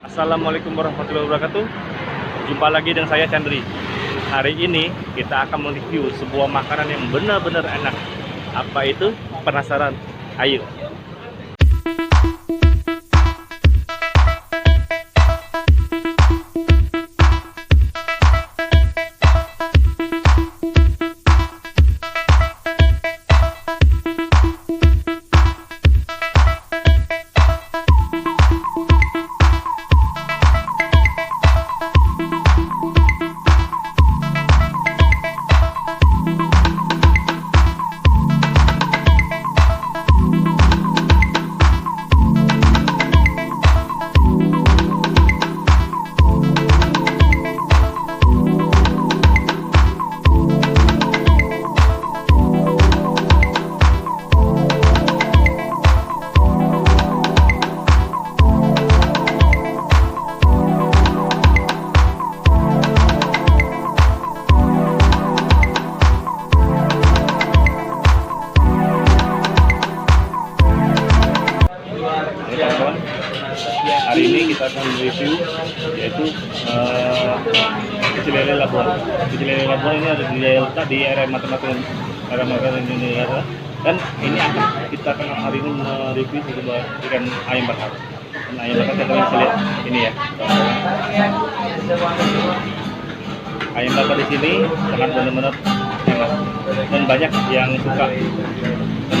Assalamualaikum warahmatullahi wabarakatuh. Jumpa lagi dengan saya Chandri. Hari ini kita akan mereview sebuah makanan yang benar-benar enak. Apa itu? Penasaran? Ayo. Hari ini kita akan review yaitu pecel lele Labuan. Pecel lele Labuan ini ada di area Matematika Indonesia, dan ini kita akan hari ini mereview sebuah ikan ayam bakar. Dan ayam bakar kita bisa lihat ini ya. Ayam bakar di sini sangat benar-benar enak dan banyak yang suka.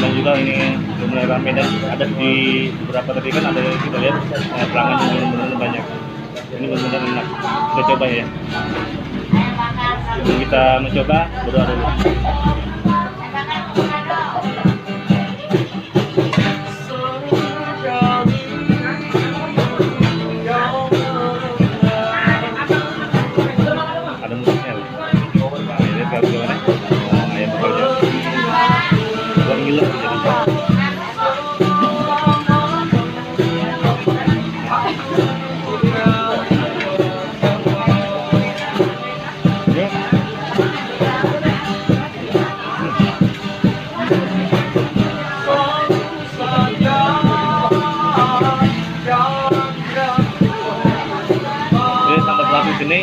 Dan juga ini mulai ramai dan ada di beberapa tadi kan ada kita lihat pelanggan yang benar-benar banyak. Ini benar-benar enak. Kita coba ya. Sebelum kita mencoba, berdoa dulu. Ada musiknya. Nah, ini kalau gimana? Ayam bakarnya. Gila jadi. Ini sambal terasi sini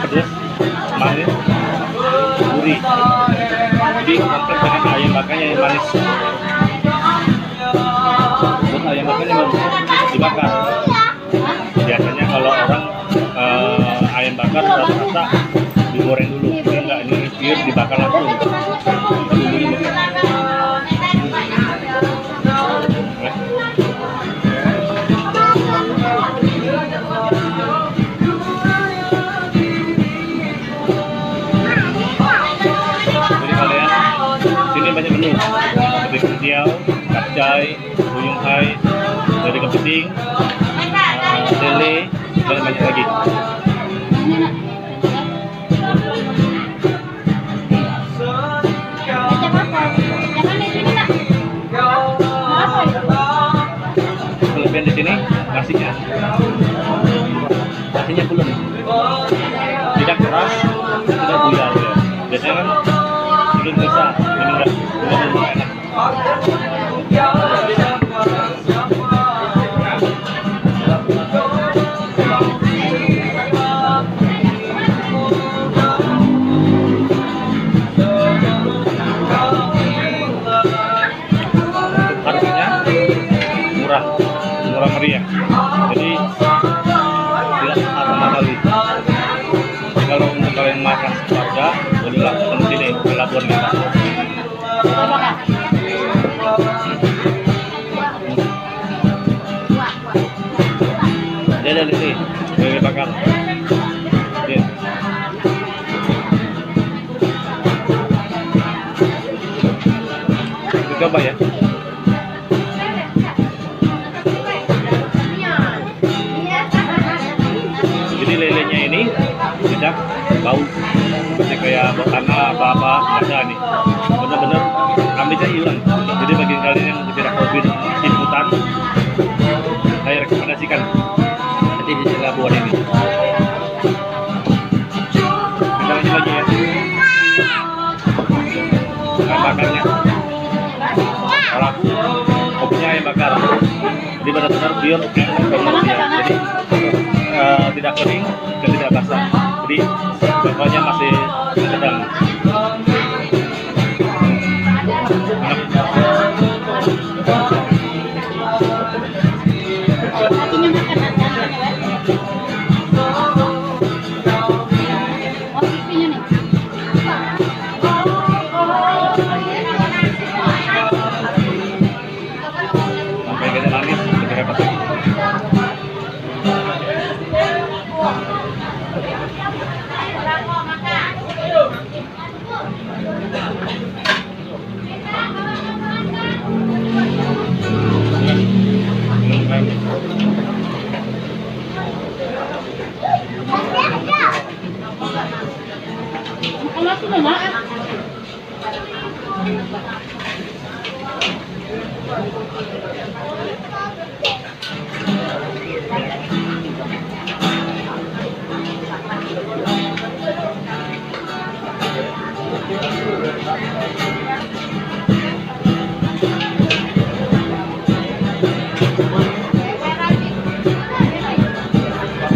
pedas, manis, gurih. Jadi kompleks dengan ayam bakarnya yang manis. Terus ayam bakarnya baru dibakar. Biasanya kalau orang ayam bakar rata-rata digoreng dulu. Ini enggak, ini pure dibakar langsung. Banyak menu seperti kentiau, kapcai, buyung hai, dari kepiting, lele, dan banyak lagi. Kelebihan di sini nasinya belum, tidak keras, tidak buyar ya. Biasanya kan belum besar, ini enggak enak. Harganya murah meriah, jadi tidak mahal kali. Kalau untuk kalian makan keluarga, bolehlah datang ke sini ke Labuan kita. Lele bakar. Kita coba ya. Jadi lelenya ini tidak bau seperti kayak bau tanah apa-apa, ada nih. Benar-benar amisnya hilang. Jadi bagi kalian yang tidak hobi seafood-an, saya rekomendasikan nanti di Labuan ini. Kita lanjut lagi ya. Ayam bakarnya. Kalau aku kopinya ayam bakar. Jadi benar-benar pure Indonesia. Jadi tidak kering dan tidak basah. Jadi bawahnya masih sedang. Sampai kita manis, kita hebat lagi.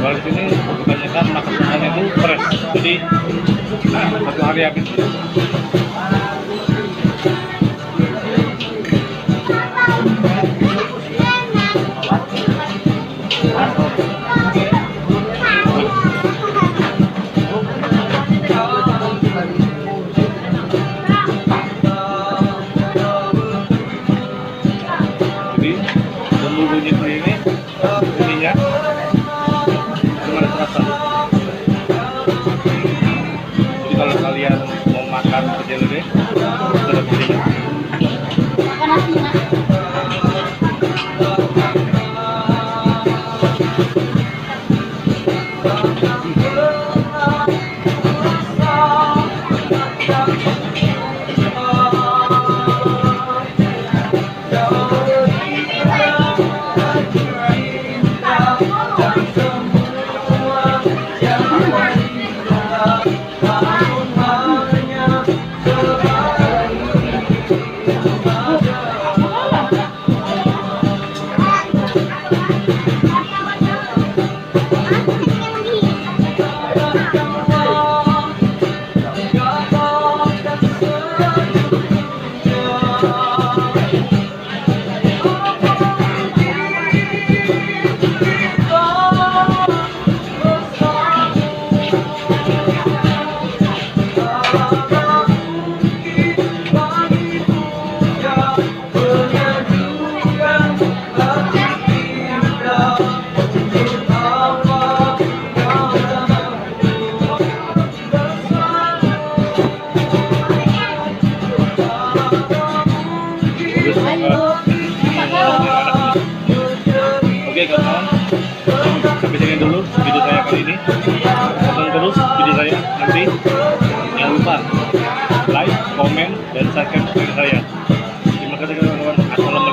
Kalau di sini kebanyakan makanannya itu fresh, jadi satu hari habis. Jadi bumbu-bumbunya sendiri ininya cuma terasa. Jadi kalau kalian mau makan pecel lele, sudah begini. Oke kawan-kawan, sampai sini dulu video saya kali ini. Tonton terus video saya nanti. Jangan lupa like, komen, dan subscribe channel saya. Terima kasih kawan-kawan. Assalamualaikum.